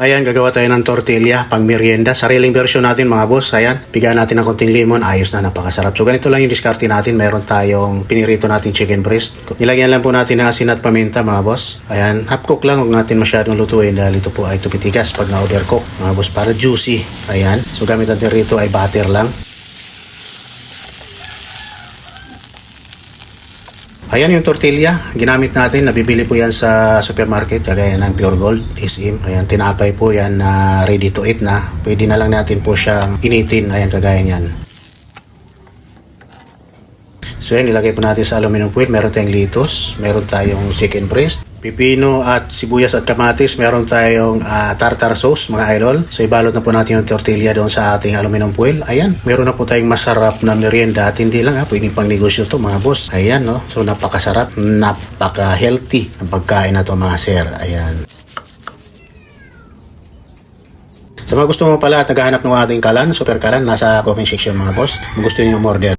Ayan, gagawa tayo ng tortilla pang merienda. Sariling version natin mga boss. Ayan, bigyan natin ng konting lemon. Ayos na, napakasarap. So ganito lang yung diskarte natin. Meron tayong pinirito natin chicken breast. Nilagyan lang po natin ng asin at paminta mga boss. Ayan, half cook lang. Huwag natin masyadong lutuin dahil ito po ay tumitigas pag na-overcook mga boss para juicy. Ayan, so gamit natin rito ay butter lang. Ayan yung tortilla, ginamit natin, nabibili po yan sa supermarket, kagaya ng Pure Gold, SM. Ayan, tinapay po yan na ready to eat na. Pwede na lang natin po siyang initin, ayan kagaya niyan. So yan, nilagay po natin sa aluminum foil, meron tayong litos, meron tayong chicken breast, pipino at sibuyas at kamatis, meron tayong tartar sauce mga idol. So ibalot na po natin yung tortilla doon sa ating aluminum foil. Ayan, meron na po tayong masarap na merienda at hindi lang pwedeng pang negosyo to mga boss. Ayan no, so napakasarap, napaka-healthy ang pagkain na to mga sir. Ayan. Sa mga gusto mo pala at naghahanap ng ating kalan, super kalan, nasa comment section mga boss. Kung gusto niyo umorder.